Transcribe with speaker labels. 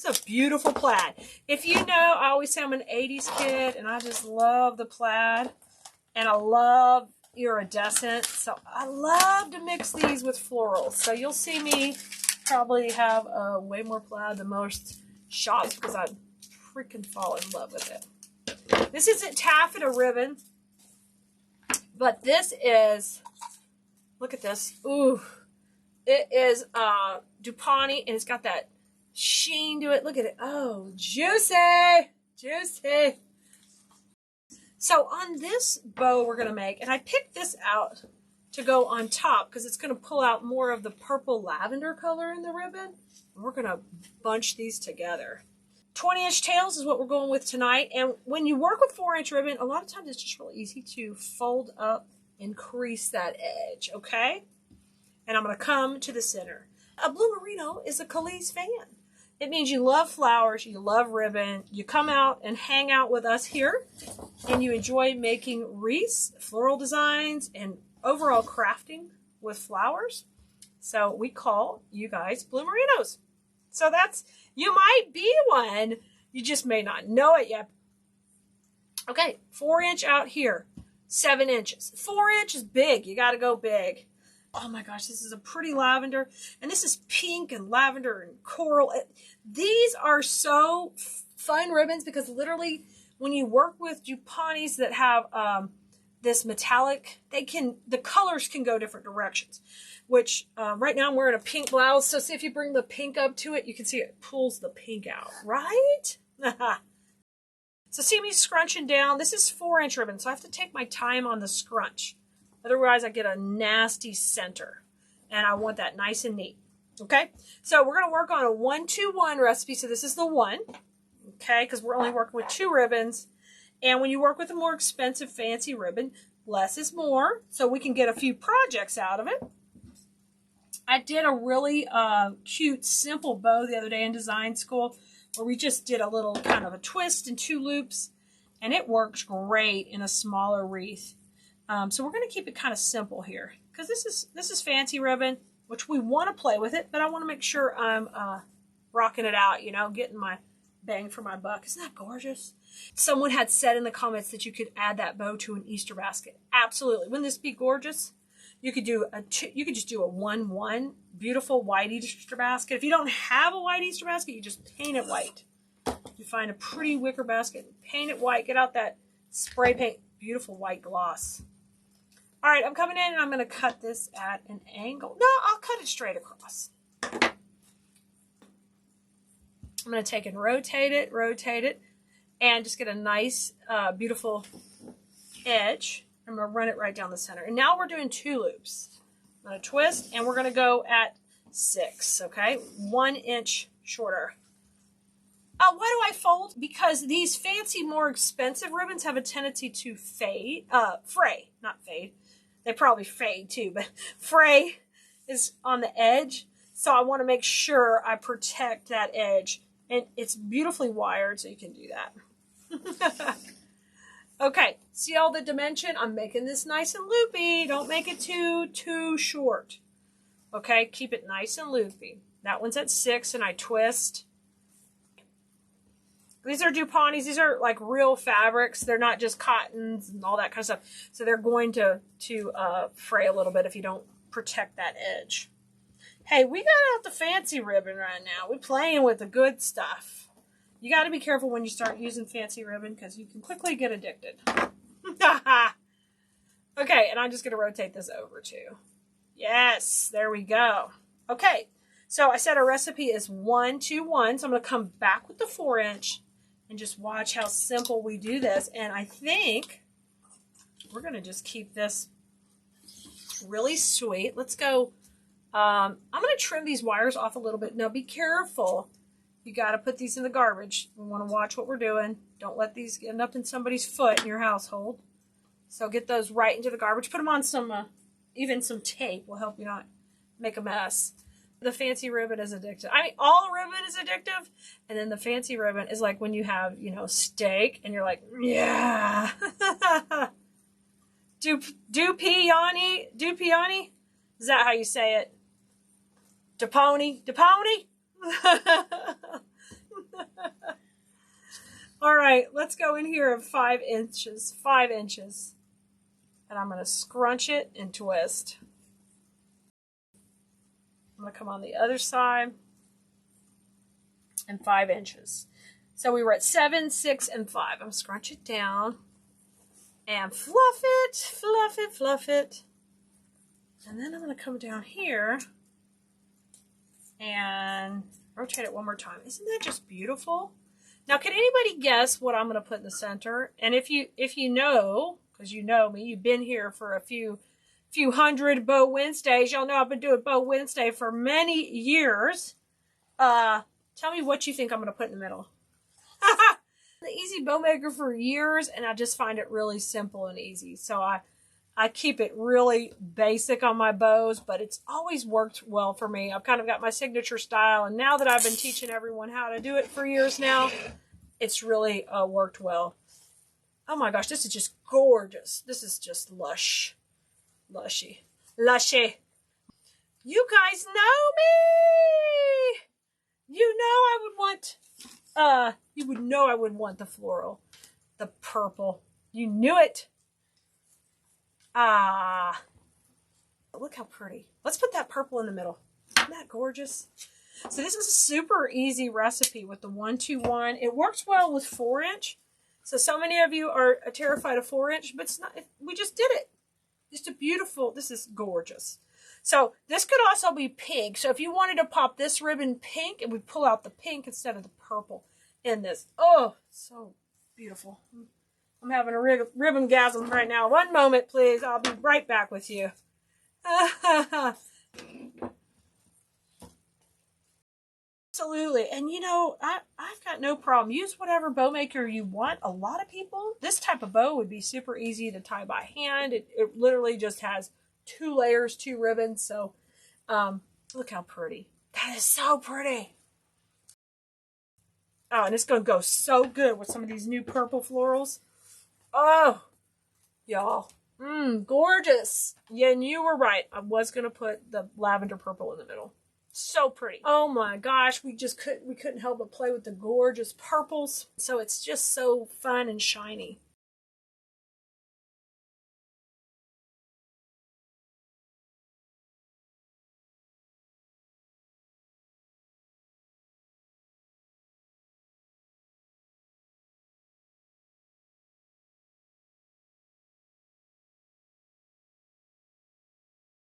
Speaker 1: It's a beautiful plaid. If you know, I always say I'm an 80s kid, and I just love the plaid, and I love iridescent. So I love to mix these with florals. So you'll see me probably have way more plaid than most shops because I freaking fall in love with it. This isn't taffeta ribbon, but this is, look at this. Ooh, it is Dupont, and it's got that sheen to it. Look at it. Oh, juicy, juicy. So on this bow we're going to make, and I picked this out to go on top because it's going to pull out more of the purple lavender color in the ribbon. And we're going to bunch these together. 20-inch tails is what we're going with tonight. And when you work with 4-inch ribbon, a lot of times it's just really easy to fold up and crease that edge, okay? And I'm going to come to the center. A Blue Merino is a Keleas fan. It means you love flowers, you love ribbon, you come out and hang out with us here, and you enjoy making wreaths, floral designs, and overall crafting with flowers. So we call you guys Blue Merinos. So that's, you might be one, you just may not know it yet. Okay, 4-inch out here, 7 inches. 4-inch is big, you gotta go big. Oh my gosh, this is a pretty lavender. And this is pink and lavender and coral. These are so fun ribbons because literally when you work with Duponts that have this metallic, the colors can go different directions. Which right now I'm wearing a pink blouse. So see if you bring the pink up to it, you can see it pulls the pink out, right? So see me scrunching down. This is 4-inch ribbon, so I have to take my time on the scrunch. Otherwise, I get a nasty center, and I want that nice and neat, okay? So we're going to work on a 1-2-1 recipe. So this is the 1, okay, because we're only working with 2 ribbons. And when you work with a more expensive, fancy ribbon, less is more, so we can get a few projects out of it. I did a really cute, simple bow the other day in design school where we just did a little kind of a twist and 2 loops, and it works great in a smaller wreath. So we're going to keep it kind of simple here because this is fancy ribbon, which we want to play with it, but I want to make sure I'm rocking it out, you know, getting my bang for my buck. Isn't that gorgeous? Someone had said in the comments that you could add that bow to an Easter basket. Absolutely. Wouldn't this be gorgeous? You could do you could just do a 1-1 beautiful white Easter basket. If you don't have a white Easter basket, you just paint it white. You find a pretty wicker basket, paint it white, get out that spray paint, beautiful white gloss. All right, I'm coming in and I'm going to cut this at an angle. No, I'll cut it straight across. I'm going to take and rotate it, and just get a nice, beautiful edge. I'm going to run it right down the center. And now we're doing 2 loops. I'm going to twist, and we're going to go at 6, okay? 1 inch shorter. Why do I fold? Because these fancy, more expensive ribbons have a tendency to fray, not fade. They probably fade too, but fray is on the edge. So I want to make sure I protect that edge. And it's beautifully wired, so you can do that. Okay, see all the dimension? I'm making this nice and loopy. Don't make it too short. Okay, keep it nice and loopy. That one's at 6, and I twist. These are Duponts. These are like real fabrics. They're not just cottons and all that kind of stuff. So they're going to fray a little bit if you don't protect that edge. Hey, we got out the fancy ribbon right now. We're playing with the good stuff. You got to be careful when you start using fancy ribbon because you can quickly get addicted. Okay, and I'm just going to rotate this over too. Yes, there we go. Okay, so I said our recipe is 1-2-1. So I'm going to come back with the 4-inch. And just watch how simple we do this. And I think we're going to just keep this really sweet. Let's go. I'm going to trim these wires off a little bit. Now, be careful. You got to put these in the garbage. We want to watch what we're doing. Don't let these end up in somebody's foot in your household. So get those right into the garbage. Put them on even some tape will help you not make a mess. The fancy ribbon is addictive. I mean, all ribbon is addictive. And then the fancy ribbon is like when you have, steak and you're like, yeah. Dupiani? Is that how you say it? Duponi? right, let's go in here at 5 inches. 5 inches. And I'm going to scrunch it and twist. I'm going to come on the other side. And 5 inches. So we were at 7, 6, and 5. I'm going to scrunch it down. And fluff it, fluff it, fluff it. And then I'm going to come down here. And rotate it one more time. Isn't that just beautiful? Now, can anybody guess what I'm going to put in the center? And if you know, because you know me, you've been here for a few hundred Bow Wednesdays. Y'all know I've been doing Bow Wednesday for many years. Tell me what you think I'm going to put in the middle. The easy bow maker for years, and I just find it really simple and easy. So I keep it really basic on my bows, but it's always worked well for me. I've kind of got my signature style, and now that I've been teaching everyone how to do it for years now, it's really worked well. Oh my gosh, this is just gorgeous. This is just lush. Lushy. Lushy. You guys know me! You know I would want the floral. The purple. You knew it. Ah. Look how pretty. Let's put that purple in the middle. Isn't that gorgeous? So this is a super easy recipe with the 1-2-1. It works well with 4-inch. So many of you are terrified of 4-inch, but it's not. We just did it. Just a beautiful, this is gorgeous. So this could also be pink. So if you wanted to pop this ribbon pink, it would pull out the pink instead of the purple in this. Oh, so beautiful. I'm having a ribbon-gasm right now. One moment, please. I'll be right back with you. Absolutely. And you know, I've got no problem. Use whatever bow maker you want. A lot of people, this type of bow would be super easy to tie by hand. It literally just has 2 layers, 2 ribbons. So look how pretty. That is so pretty. Oh, and it's going to go so good with some of these new purple florals. Oh, y'all. Gorgeous. Yeah, and you were right. I was going to put the lavender purple in the middle. So pretty. Oh my gosh, we couldn't help but play with the gorgeous purples. So it's just so fun and shiny.